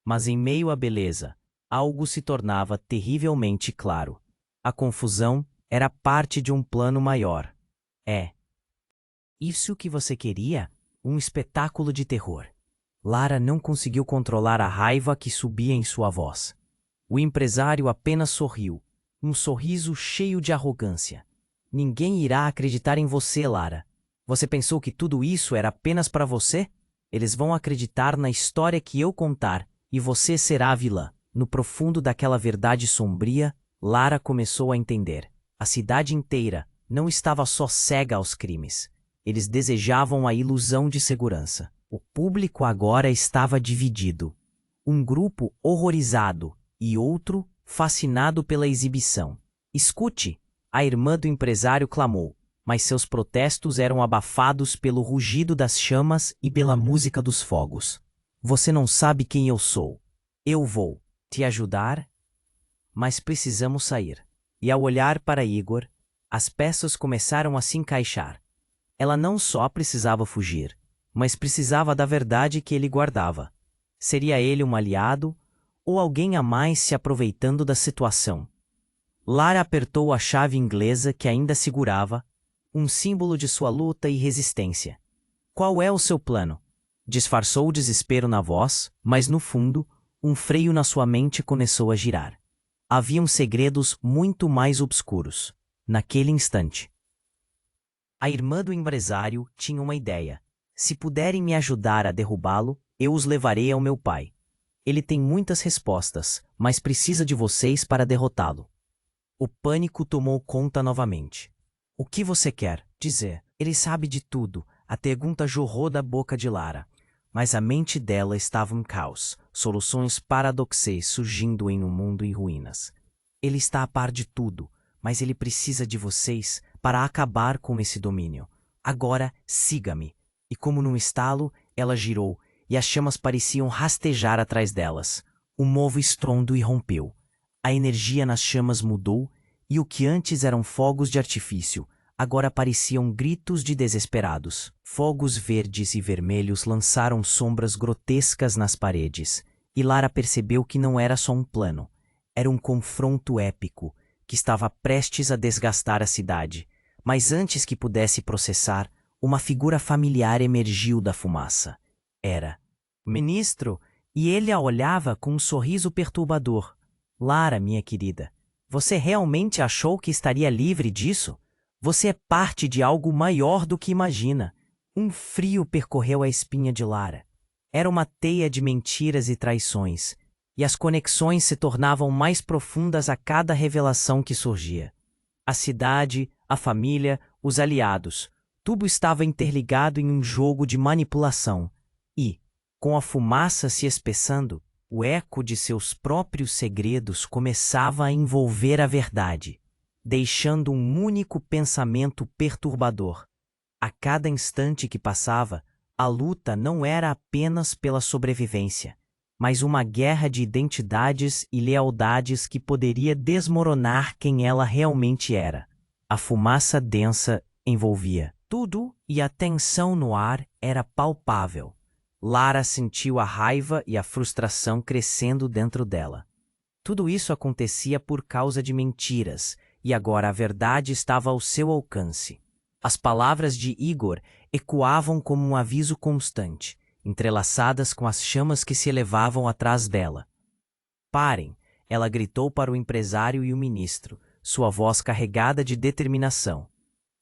Mas em meio à beleza, algo se tornava terrivelmente claro. A confusão era parte de um plano maior. É isso que você queria? Um espetáculo de terror. Lara não conseguiu controlar a raiva que subia em sua voz. O empresário apenas sorriu, um sorriso cheio de arrogância. Ninguém irá acreditar em você, Lara. Você pensou que tudo isso era apenas para você? Eles vão acreditar na história que eu contar, e você será a vilã. No profundo daquela verdade sombria, Lara começou a entender. A cidade inteira não estava só cega aos crimes. Eles desejavam a ilusão de segurança. O público agora estava dividido. Um grupo horrorizado e outro fascinado pela exibição. Escute, a irmã do empresário clamou, mas seus protestos eram abafados pelo rugido das chamas e pela música dos fogos. Você não sabe quem eu sou. Eu vou te ajudar, mas precisamos sair. E ao olhar para Igor, as peças começaram a se encaixar. Ela não só precisava fugir, mas precisava da verdade que ele guardava. Seria ele um aliado ou alguém a mais se aproveitando da situação? Lara apertou a chave inglesa que ainda segurava, um símbolo de sua luta e resistência. Qual é o seu plano? Disfarçou o desespero na voz, mas no fundo, um freio na sua mente começou a girar. Haviam segredos muito mais obscuros. naquele instante. A irmã do empresário tinha uma ideia. Se puderem me ajudar a derrubá-lo, eu os levarei ao meu pai. Ele tem muitas respostas, mas precisa de vocês para derrotá-lo. O pânico tomou conta novamente. O que você quer dizer? Ele sabe de tudo. A pergunta jorrou da boca de Lara. Mas a mente dela estava em caos, soluções paradoxais surgindo em um mundo em ruínas. Ele está a par de tudo, mas ele precisa de vocês para acabar com esse domínio. Agora, siga-me. E como num estalo, ela girou, e as chamas pareciam rastejar atrás delas. Um novo estrondo irrompeu. A energia nas chamas mudou, e o que antes eram fogos de artifício, agora pareciam gritos de desesperados. Fogos verdes e vermelhos lançaram sombras grotescas nas paredes, e Lara percebeu que não era só um plano. Era um confronto épico, que estava prestes a desgastar a cidade. Mas antes que pudesse processar, uma figura familiar emergiu da fumaça. Era o ministro, e ele a olhava com um sorriso perturbador. Lara, minha querida, você realmente achou que estaria livre disso? Você é parte de algo maior do que imagina. Um frio percorreu a espinha de Lara. Era uma teia de mentiras e traições, e as conexões se tornavam mais profundas a cada revelação que surgia. A cidade, a família, os aliados, tudo estava interligado em um jogo de manipulação. E, com a fumaça se espessando, o eco de seus próprios segredos começava a envolver a verdade, deixando um único pensamento perturbador. A cada instante que passava, a luta não era apenas pela sobrevivência, mas uma guerra de identidades e lealdades que poderia desmoronar quem ela realmente era. A fumaça densa envolvia tudo e a tensão no ar era palpável. Lara sentiu a raiva e a frustração crescendo dentro dela. Tudo isso acontecia por causa de mentiras, e agora a verdade estava ao seu alcance. As palavras de Igor ecoavam como um aviso constante, entrelaçadas com as chamas que se elevavam atrás dela. Parem! Ela gritou para o empresário e o ministro, sua voz carregada de determinação.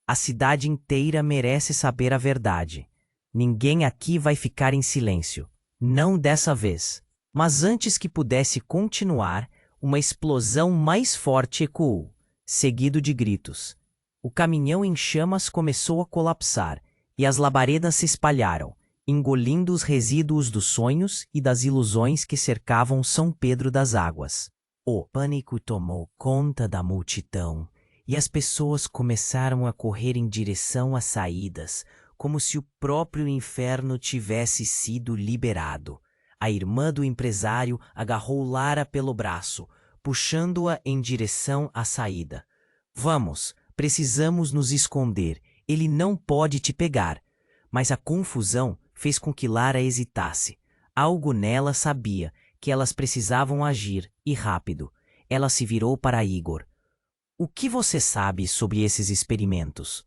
A cidade inteira merece saber a verdade. Ninguém aqui vai ficar em silêncio. Não dessa vez. Mas antes que pudesse continuar, uma explosão mais forte ecoou, seguido de gritos. O caminhão em chamas começou a colapsar, e as labaredas se espalharam, engolindo os resíduos dos sonhos e das ilusões que cercavam São Pedro das Águas. O pânico tomou conta da multidão, e as pessoas começaram a correr em direção às saídas, como se o próprio inferno tivesse sido liberado. A irmã do empresário agarrou Lara pelo braço, puxando-a em direção à saída. Vamos, precisamos nos esconder, ele não pode te pegar. Mas a confusão fez com que Lara hesitasse. Algo nela sabia que elas precisavam agir, e rápido. Ela se virou para Igor. O que você sabe sobre esses experimentos?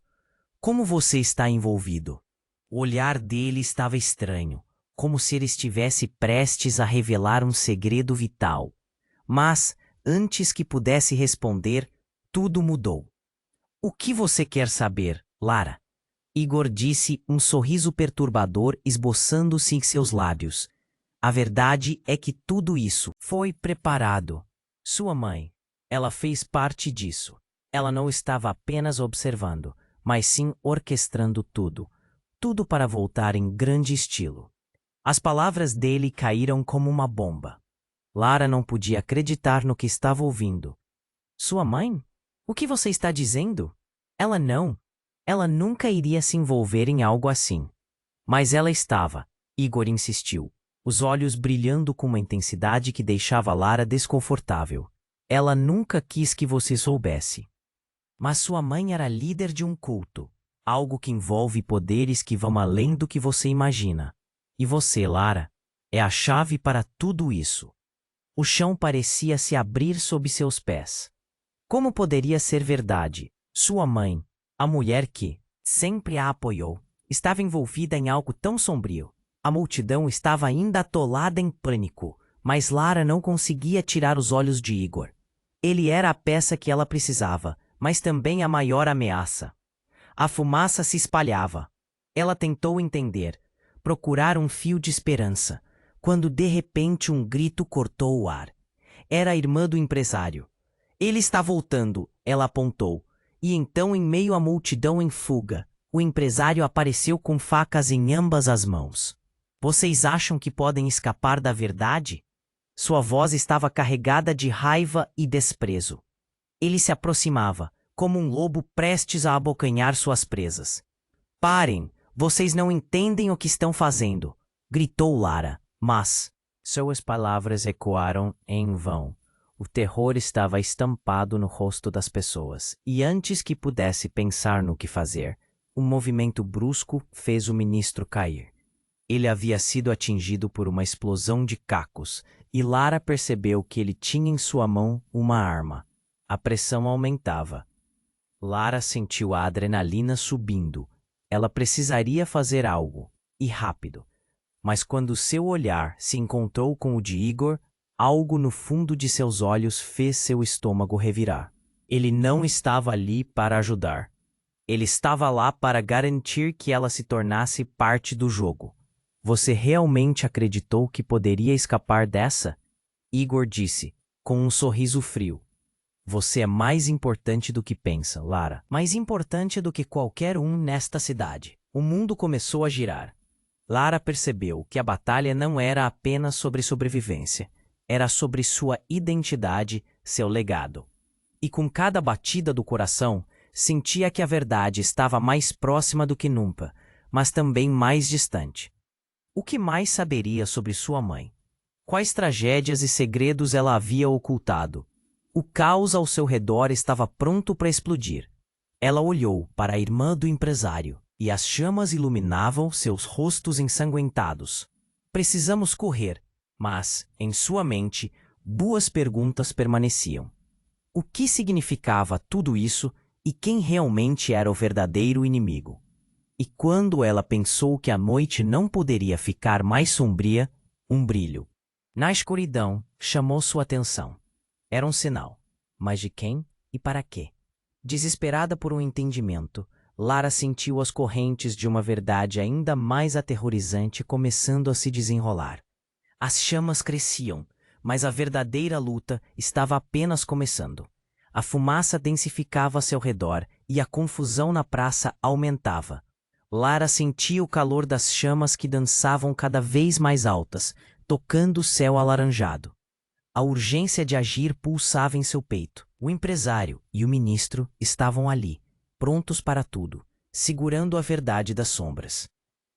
Como você está envolvido? O olhar dele estava estranho, como se ele estivesse prestes a revelar um segredo vital. Mas, antes que pudesse responder, tudo mudou. O que você quer saber, Lara? Igor disse, um sorriso perturbador esboçando-se em seus lábios. A verdade é que tudo isso foi preparado. Sua mãe, ela fez parte disso. Ela não estava apenas observando, mas sim orquestrando tudo. Tudo para voltar em grande estilo. As palavras dele caíram como uma bomba. Lara não podia acreditar no que estava ouvindo. Sua mãe? O que você está dizendo? Ela não. Ela nunca iria se envolver em algo assim. Mas ela estava, Igor insistiu, os olhos brilhando com uma intensidade que deixava Lara desconfortável. Ela nunca quis que você soubesse. Mas sua mãe era líder de um culto, algo que envolve poderes que vão além do que você imagina. E você, Lara, é a chave para tudo isso. O chão parecia se abrir sob seus pés. Como poderia ser verdade? Sua mãe, a mulher que sempre a apoiou, estava envolvida em algo tão sombrio. A multidão estava ainda atolada em pânico, mas Lara não conseguia tirar os olhos de Igor. Ele era a peça que ela precisava, mas também a maior ameaça. A fumaça se espalhava. Ela tentou entender, procurar um fio de esperança, quando de repente um grito cortou o ar. Era a irmã do empresário. Ele está voltando, ela apontou, e então, em meio à multidão em fuga, o empresário apareceu com facas em ambas as mãos. Vocês acham que podem escapar da verdade? Sua voz estava carregada de raiva e desprezo. Ele se aproximava, como um lobo prestes a abocanhar suas presas. Parem! Vocês não entendem o que estão fazendo! Gritou Lara, mas suas palavras ecoaram em vão. O terror estava estampado no rosto das pessoas, e antes que pudesse pensar no que fazer, um movimento brusco fez o ministro cair. Ele havia sido atingido por uma explosão de cacos, e Lara percebeu que ele tinha em sua mão uma arma. A pressão aumentava. Lara sentiu a adrenalina subindo. Ela precisaria fazer algo, e rápido. Mas quando seu olhar se encontrou com o de Igor, algo no fundo de seus olhos fez seu estômago revirar. Ele não estava ali para ajudar. Ele estava lá para garantir que ela se tornasse parte do jogo. Você realmente acreditou que poderia escapar dessa? Igor disse, com um sorriso frio. Você é mais importante do que pensa, Lara. Mais importante do que qualquer um nesta cidade. O mundo começou a girar. Lara percebeu que a batalha não era apenas sobre sobrevivência. Era sobre sua identidade, seu legado. E com cada batida do coração, sentia que a verdade estava mais próxima do que nunca, mas também mais distante. O que mais saberia sobre sua mãe? Quais tragédias e segredos ela havia ocultado? O caos ao seu redor estava pronto para explodir. Ela olhou para a irmã do empresário, e as chamas iluminavam seus rostos ensanguentados. Precisamos correr, mas, em sua mente, duas perguntas permaneciam. O que significava tudo isso e quem realmente era o verdadeiro inimigo? E quando ela pensou que a noite não poderia ficar mais sombria, um brilho na escuridão chamou sua atenção. Era um sinal, mas de quem e para quê? Desesperada por um entendimento, Lara sentiu as correntes de uma verdade ainda mais aterrorizante começando a se desenrolar. As chamas cresciam, mas a verdadeira luta estava apenas começando. A fumaça densificava a seu redor e a confusão na praça aumentava. Lara sentia o calor das chamas que dançavam cada vez mais altas, tocando o céu alaranjado. A urgência de agir pulsava em seu peito. O empresário e o ministro estavam ali, prontos para tudo, segurando a verdade das sombras.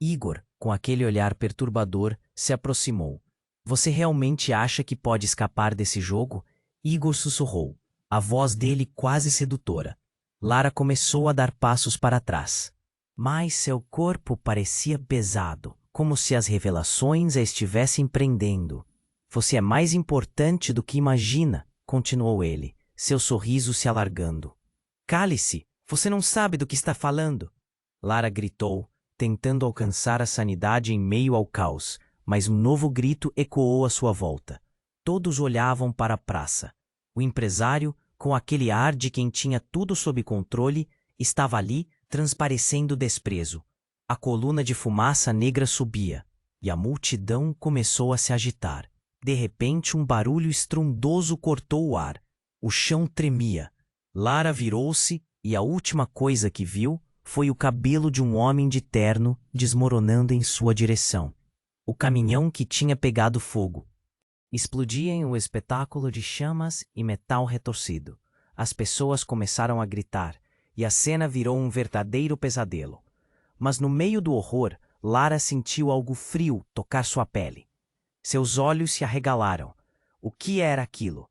Igor, com aquele olhar perturbador, se aproximou. Você realmente acha que pode escapar desse jogo? Igor sussurrou, a voz dele quase sedutora. Lara começou a dar passos para trás. Mas seu corpo parecia pesado, como se as revelações a estivessem prendendo. Você é mais importante do que imagina, continuou ele, seu sorriso se alargando. Cale-se, você não sabe do que está falando. Lara gritou, tentando alcançar a sanidade em meio ao caos, mas um novo grito ecoou à sua volta. Todos olhavam para a praça. O empresário, com aquele ar de quem tinha tudo sob controle, estava ali, transparecendo desprezo. A coluna de fumaça negra subia, e a multidão começou a se agitar. De repente, um barulho estrondoso cortou o ar. O chão tremia. Lara virou-se e a última coisa que viu foi o cabelo de um homem de terno desmoronando em sua direção. O caminhão que tinha pegado fogo explodia em um espetáculo de chamas e metal retorcido. As pessoas começaram a gritar, e a cena virou um verdadeiro pesadelo. Mas no meio do horror, Lara sentiu algo frio tocar sua pele. Seus olhos se arregalaram. O que era aquilo?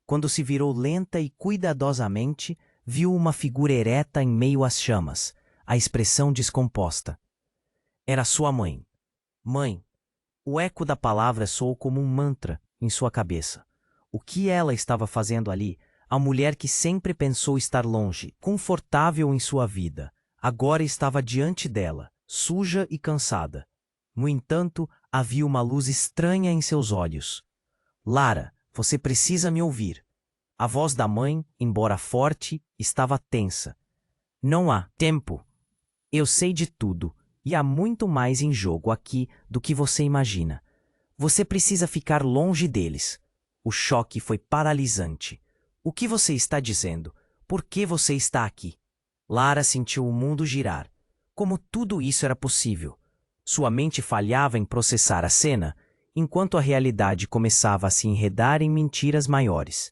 Quando se virou lenta e cuidadosamente, viu uma figura ereta em meio às chamas, a expressão descomposta. Era sua mãe. Mãe. O eco da palavra soou como um mantra em sua cabeça. O que ela estava fazendo ali? A mulher que sempre pensou estar longe, confortável em sua vida, agora estava diante dela, suja e cansada. No entanto, havia uma luz estranha em seus olhos. Lara, você precisa me ouvir. A voz da mãe, embora forte, estava tensa. Não há tempo. Eu sei de tudo, e há muito mais em jogo aqui do que você imagina. Você precisa ficar longe deles. O choque foi paralisante. O que você está dizendo? Por que você está aqui? Lara sentiu o mundo girar. Como tudo isso era possível? Sua mente falhava em processar a cena, enquanto a realidade começava a se enredar em mentiras maiores.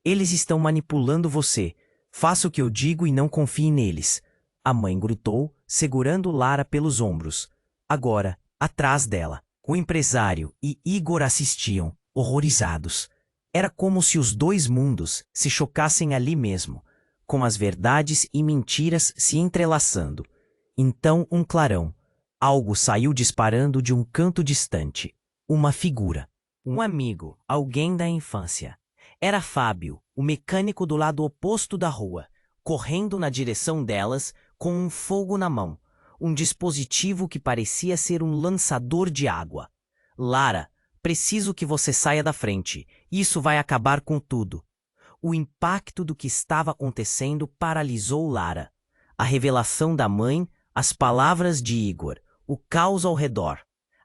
Eles estão manipulando você. Faça o que eu digo e não confie neles. A mãe gritou, segurando Lara pelos ombros. Agora, atrás dela, o empresário e Igor assistiam, horrorizados. Era como se os dois mundos se chocassem ali mesmo, com as verdades e mentiras se entrelaçando. Então um clarão. Algo saiu disparando de um canto distante. Uma figura. Um amigo, alguém da infância. Era Fábio, o mecânico do lado oposto da rua, correndo na direção delas com um fogo na mão. Um dispositivo que parecia ser um lançador de água. Lara, preciso que você saia da frente. Isso vai acabar com tudo. O impacto do que estava acontecendo paralisou Lara. A revelação da mãe, as palavras de Igor, o caos ao redor.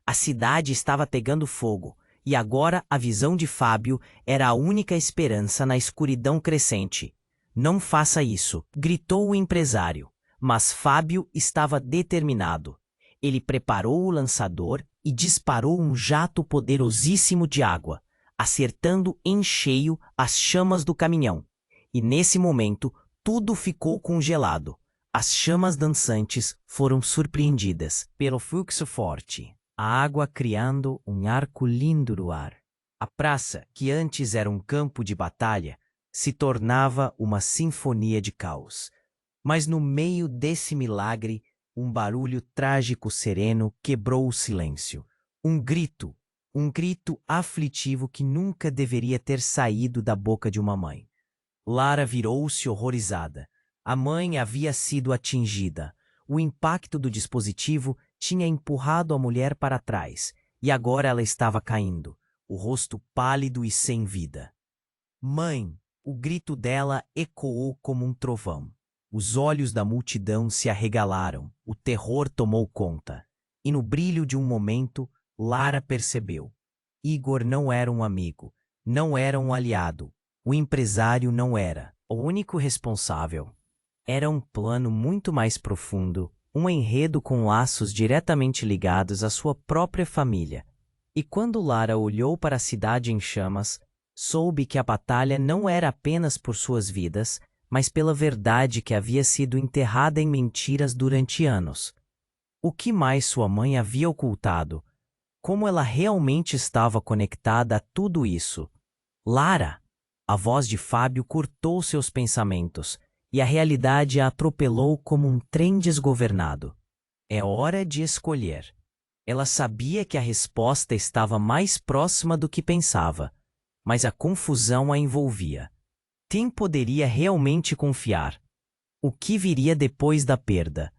A cidade estava pegando fogo, e agora a visão de Fábio era a única esperança na escuridão crescente. Não faça isso, gritou o empresário. Mas Fábio estava determinado. Ele preparou o lançador e disparou um jato poderosíssimo de água, acertando em cheio as chamas do caminhão. E nesse momento, tudo ficou congelado. As chamas dançantes foram surpreendidas pelo fluxo forte, a água criando um arco lindo no ar. A praça, que antes era um campo de batalha, se tornava uma sinfonia de caos. Mas no meio desse milagre, um barulho trágico sereno quebrou o silêncio. Um grito aflitivo que nunca deveria ter saído da boca de uma mãe. Lara virou-se horrorizada. A mãe havia sido atingida. O impacto do dispositivo tinha empurrado a mulher para trás, e agora ela estava caindo, o rosto pálido e sem vida. Mãe! O grito dela ecoou como um trovão. Os olhos da multidão se arregalaram, o terror tomou conta. E no brilho de um momento, Lara percebeu. Igor não era um amigo, não era um aliado. O empresário não era o único responsável. Era um plano muito mais profundo, um enredo com laços diretamente ligados à sua própria família. E quando Lara olhou para a cidade em chamas, soube que a batalha não era apenas por suas vidas, mas pela verdade que havia sido enterrada em mentiras durante anos. O que mais sua mãe havia ocultado? Como ela realmente estava conectada a tudo isso? Lara! A voz de Fábio cortou seus pensamentos, e a realidade a atropelou como um trem desgovernado. É hora de escolher. Ela sabia que a resposta estava mais próxima do que pensava, mas a confusão a envolvia. Quem poderia realmente confiar? O que viria depois da perda?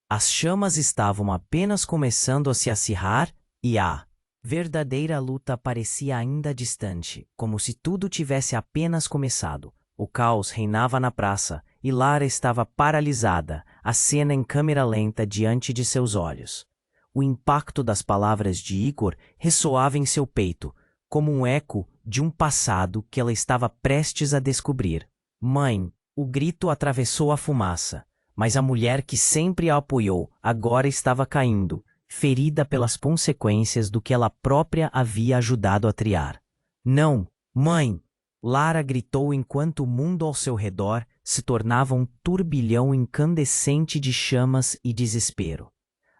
As chamas estavam apenas começando a se acirrar e a verdadeira luta parecia ainda distante, como se tudo tivesse apenas começado. O caos reinava na praça e Lara estava paralisada, a cena em câmera lenta diante de seus olhos. O impacto das palavras de Igor ressoava em seu peito, como um eco de um passado que ela estava prestes a descobrir. Mãe! O grito atravessou a fumaça, mas a mulher que sempre a apoiou agora estava caindo, ferida pelas consequências do que ela própria havia ajudado a triar. Não! Mãe! Lara gritou enquanto o mundo ao seu redor se tornava um turbilhão incandescente de chamas e desespero.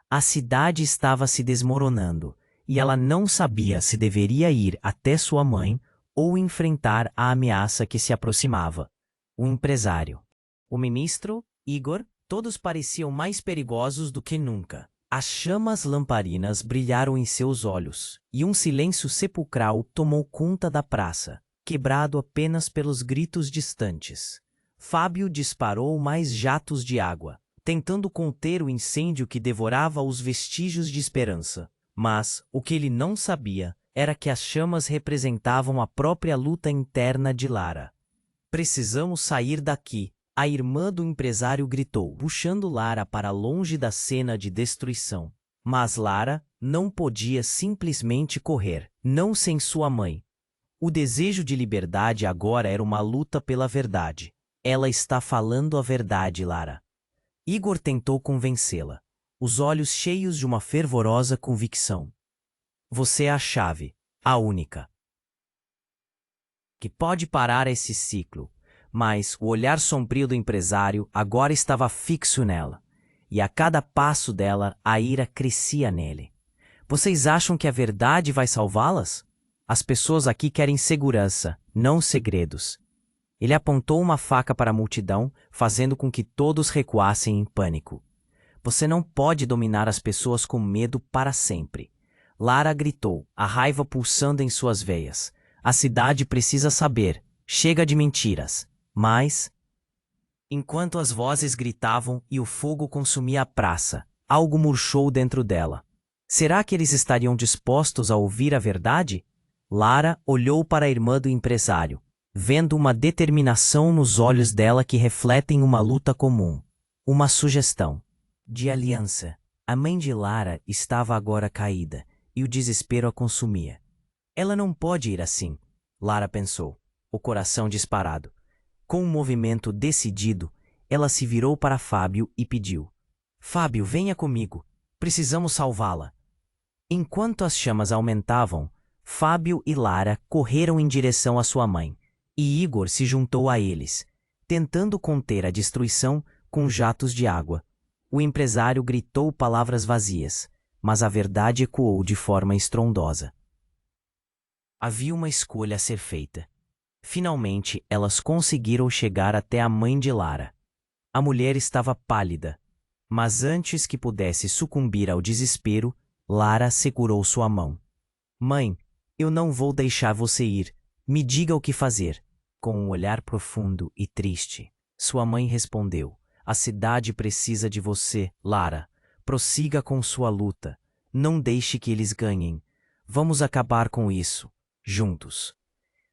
A cidade estava se desmoronando, e ela não sabia se deveria ir até sua mãe ou enfrentar a ameaça que se aproximava. O empresário, o ministro, Igor, todos pareciam mais perigosos do que nunca. As chamas lamparinas brilharam em seus olhos, e um silêncio sepulcral tomou conta da praça, quebrado apenas pelos gritos distantes. Fábio disparou mais jatos de água, tentando conter o incêndio que devorava os vestígios de esperança. Mas o que ele não sabia era que as chamas representavam a própria luta interna de Lara. Precisamos sair daqui, a irmã do empresário gritou, puxando Lara para longe da cena de destruição. Mas Lara não podia simplesmente correr, não sem sua mãe. O desejo de liberdade agora era uma luta pela verdade. Ela está falando a verdade, Lara. Igor tentou convencê-la, os olhos cheios de uma fervorosa convicção. Você é a chave, a única que pode parar esse ciclo. Mas o olhar sombrio do empresário agora estava fixo nela, e a cada passo dela a ira crescia nele. Vocês acham que a verdade vai salvá-las? As pessoas aqui querem segurança, não segredos. Ele apontou uma faca para a multidão, fazendo com que todos recuassem em pânico. Você não pode dominar as pessoas com medo para sempre. Lara gritou, a raiva pulsando em suas veias. A cidade precisa saber. Chega de mentiras. Mas, enquanto as vozes gritavam e o fogo consumia a praça, algo murchou dentro dela. Será que eles estariam dispostos a ouvir a verdade? Lara olhou para a irmã do empresário, vendo uma determinação nos olhos dela que refletem uma luta comum. Uma sugestão de aliança. A mãe de Lara estava agora caída, e o desespero a consumia. Ela não pode ir assim, Lara pensou, o coração disparado. Com um movimento decidido, ela se virou para Fábio e pediu. Fábio, venha comigo. Precisamos salvá-la. Enquanto as chamas aumentavam, Fábio e Lara correram em direção à sua mãe, e Igor se juntou a eles, tentando conter a destruição com jatos de água. O empresário gritou palavras vazias, mas a verdade ecoou de forma estrondosa. Havia uma escolha a ser feita. Finalmente, elas conseguiram chegar até a mãe de Lara. A mulher estava pálida, mas antes que pudesse sucumbir ao desespero, Lara segurou sua mão. Mãe, eu não vou deixar você ir. Me diga o que fazer. Com um olhar profundo e triste, sua mãe respondeu. A cidade precisa de você, Lara. Prossiga com sua luta. Não deixe que eles ganhem. Vamos acabar com isso. Juntos.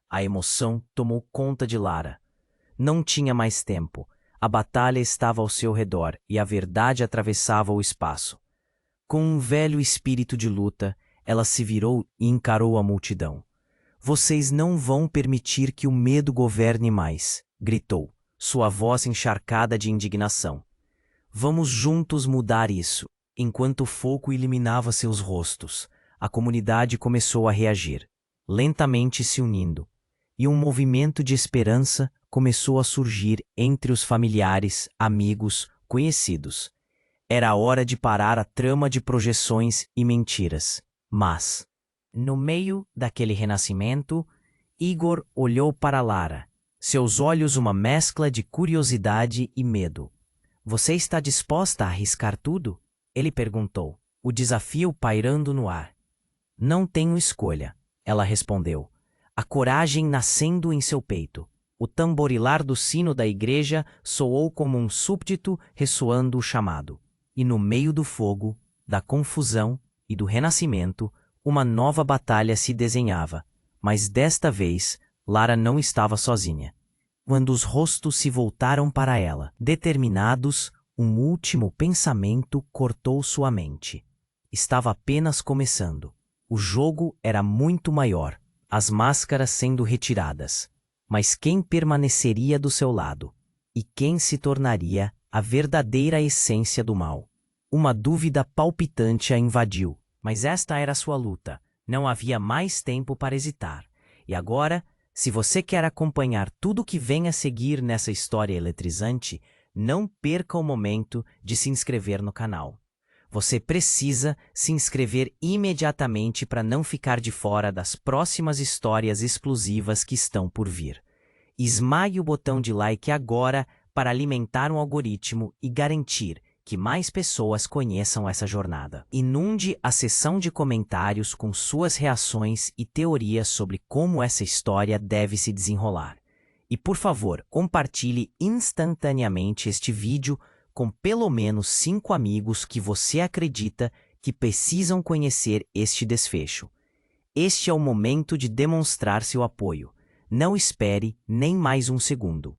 A emoção tomou conta de Lara. Não tinha mais tempo. A batalha estava ao seu redor e a verdade atravessava o espaço. Com um velho espírito de luta, ela se virou e encarou a multidão. Vocês não vão permitir que o medo governe mais, gritou, sua voz encharcada de indignação. Vamos juntos mudar isso. Enquanto o fogo iluminava seus rostos, a comunidade começou a reagir, lentamente se unindo, e um movimento de esperança começou a surgir entre os familiares, amigos, conhecidos. Era a hora de parar a trama de projeções e mentiras. Mas, no meio daquele renascimento, Igor olhou para Lara, seus olhos uma mescla de curiosidade e medo. Você está disposta a arriscar tudo? Ele perguntou, o desafio pairando no ar. Não tenho escolha, ela respondeu, a coragem nascendo em seu peito. O tamborilar do sino da igreja soou como um súbdito ressoando o chamado. E no meio do fogo, da confusão e do renascimento, uma nova batalha se desenhava. Mas desta vez, Lara não estava sozinha. Quando os rostos se voltaram para ela, determinados, um último pensamento cortou sua mente. Estava apenas começando. O jogo era muito maior, as máscaras sendo retiradas. Mas quem permaneceria do seu lado? E quem se tornaria a verdadeira essência do mal? Uma dúvida palpitante a invadiu, mas esta era sua luta. Não havia mais tempo para hesitar. E agora, se você quer acompanhar tudo o que vem a seguir nessa história eletrizante, não perca o momento de se inscrever no canal. Você precisa se inscrever imediatamente para não ficar de fora das próximas histórias exclusivas que estão por vir. Esmague o botão de like agora para alimentar um algoritmo e garantir que mais pessoas conheçam essa jornada. Inunde a seção de comentários com suas reações e teorias sobre como essa história deve se desenrolar. E, por favor, compartilhe instantaneamente este vídeo com pelo menos 5 amigos que você acredita que precisam conhecer este desfecho. Este é o momento de demonstrar seu apoio. Não espere nem mais um segundo.